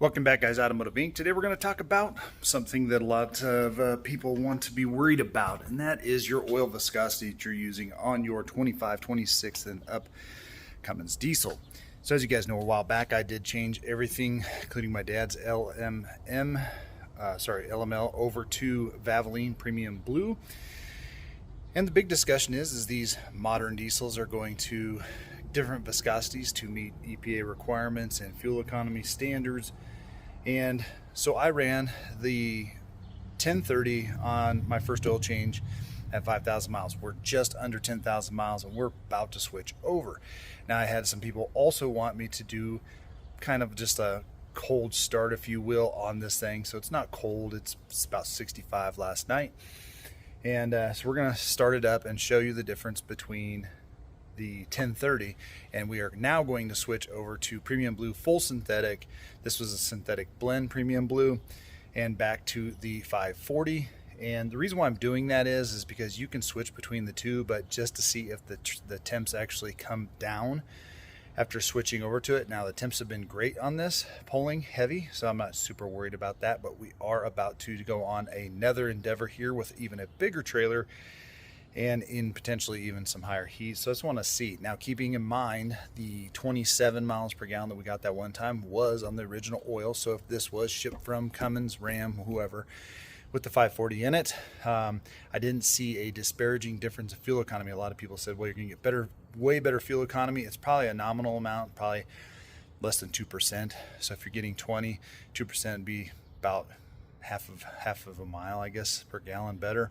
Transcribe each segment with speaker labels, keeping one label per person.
Speaker 1: Welcome back, guys. Automotive Inc. Today we're going to talk about something that a lot of people want to be worried about, and that is your oil viscosity that you're using on your 25, 26, and up Cummins diesel. So as you guys know, a while back I did change everything, including my dad's LML over to Valvoline Premium Blue. And the big discussion is these modern diesels are going to different viscosities to meet EPA requirements and fuel economy standards. And so I ran the 1030 on my first oil change at 5,000 miles. We're just under 10,000 miles and we're about to switch over. Now I had some people also want me to do kind of just a cold start, if you will, on this thing. So it's not cold, it's about 65 last night. And so we're gonna start it up and show you the difference between the 1030, and we are now going to switch over to Premium Blue full synthetic. This was a synthetic blend Premium Blue, and back to the 540. And the reason why I'm doing that is because you can switch between the two, but just to see if the temps actually come down after switching over to it. Now the temps have been great on this, pulling heavy, so I'm not super worried about that, but we are about to go on another endeavor here with even a bigger trailer and in potentially even some higher heat. So I just want to see. Now, keeping in mind the 27 miles per gallon that we got that one time was on the original oil. So if this was shipped from Cummins, RAM, whoever, with the 540 in it, I didn't see a disparaging difference in fuel economy. A lot of people said, well, you're going to get way better fuel economy. It's probably a nominal amount, probably less than 2%. So if you're getting 20, 2% would be about half of a mile, I guess, per gallon better.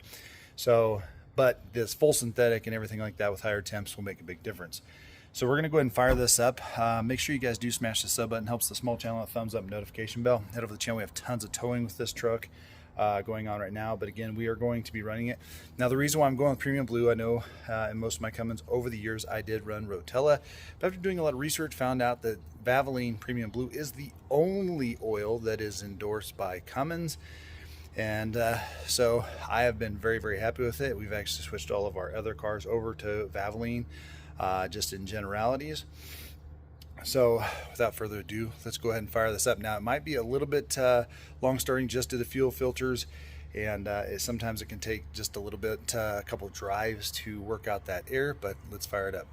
Speaker 1: So, but this full synthetic and everything like that with higher temps will make a big difference. So we're going to go ahead and fire this up. Make sure you guys do smash the sub button. Helps the small channel, a thumbs up, notification bell. Head over to the channel. We have tons of towing with this truck going on right now. But again, we are going to be running it. Now, the reason why I'm going with Premium Blue, I know in most of my Cummins over the years, I did run Rotella. But after doing a lot of research, found out that Valvoline Premium Blue is the only oil that is endorsed by Cummins. And so I have been very, very happy with it. We've actually switched all of our other cars over to Valvoline, just in generalities. So without further ado, let's go ahead and fire this up. Now, it might be a little bit long starting just to the fuel filters, and sometimes it can take just a little bit, a couple drives to work out that air, but let's fire it up.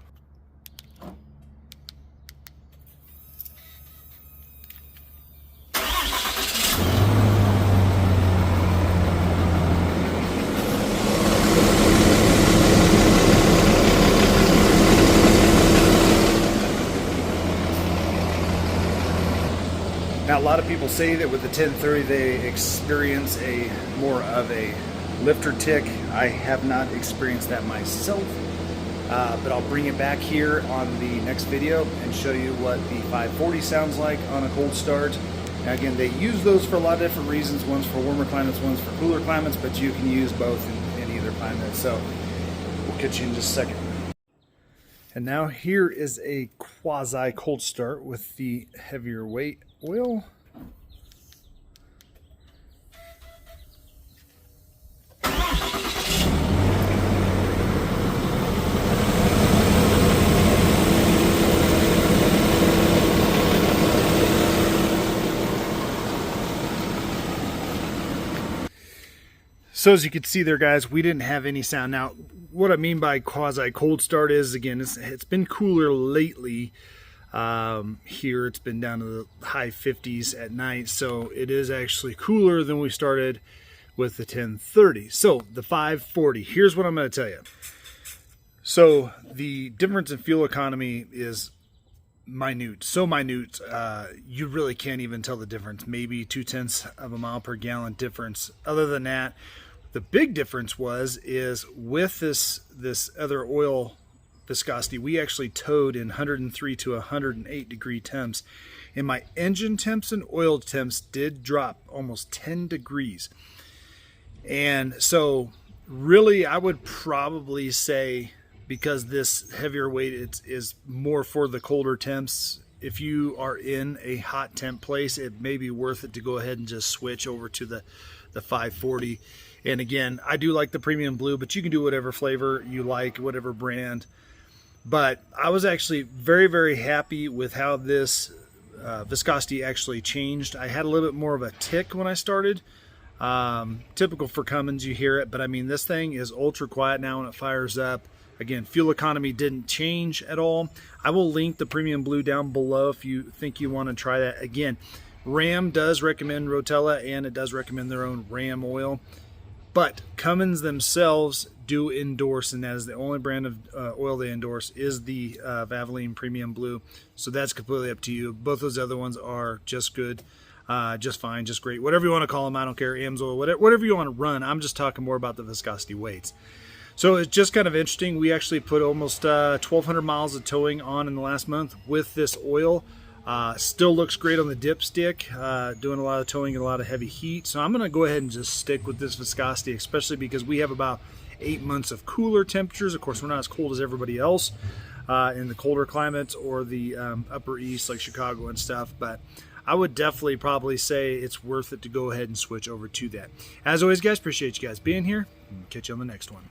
Speaker 1: Now, a lot of people say that with the 1030 they experience more of a lifter tick. I have not experienced that myself, but I'll bring it back here on the next video and show you what the 540 sounds like on a cold start. Now, again, they use those for a lot of different reasons. One's for warmer climates, one's for cooler climates, but you can use both in either climate. So we'll catch you in just a second. And now here is a quasi cold start with the heavier weight oil. So as you can see there, guys, we didn't have any sound. Now, what I mean by quasi cold start is, again, it's been cooler lately. Here it's been down to the high 50s at night, so it is actually cooler than we started with the 1030. So the 540, here's what I'm going to tell you. So the difference in fuel economy is minute, so minute, you really can't even tell the difference. Maybe 0.2 of a mile per gallon difference. Other than that, the big difference is with this other oil viscosity, we actually towed in 103 to 108 degree temps, and my engine temps and oil temps did drop almost 10 degrees. And so really, I would probably say, because this heavier weight is more for the colder temps, if you are in a hot temp place, it may be worth it to go ahead and just switch over to the 540. And again, I do like the Premium Blue, but you can do whatever flavor you like, whatever brand. But I was actually very, very happy with how this viscosity actually changed. I had a little bit more of a tick when I started. Typical for Cummins, you hear it, but I mean, this thing is ultra quiet now when it fires up. Again, fuel economy didn't change at all. I will link the Premium Blue down below if you think you want to try that. Again, RAM does recommend Rotella, and it does recommend their own RAM oil, but Cummins themselves do endorse, and that is the only brand of oil they endorse, is the Valvoline Premium Blue. So that's completely up to you. Both those other ones are just good, just fine, just great. Whatever you want to call them, I don't care. AMSOIL, whatever you want to run. I'm just talking more about the viscosity weights. So it's just kind of interesting. We actually put almost 1,200 miles of towing on in the last month with this oil. Still looks great on the dipstick, doing a lot of towing and a lot of heavy heat. So I'm going to go ahead and just stick with this viscosity, especially because we have about 8 months of cooler temperatures. Of course, we're not as cold as everybody else in the colder climates or the upper east like Chicago and stuff, but I would definitely probably say it's worth it to go ahead and switch over to that. As always, guys, appreciate you guys being here. Catch you on the next one.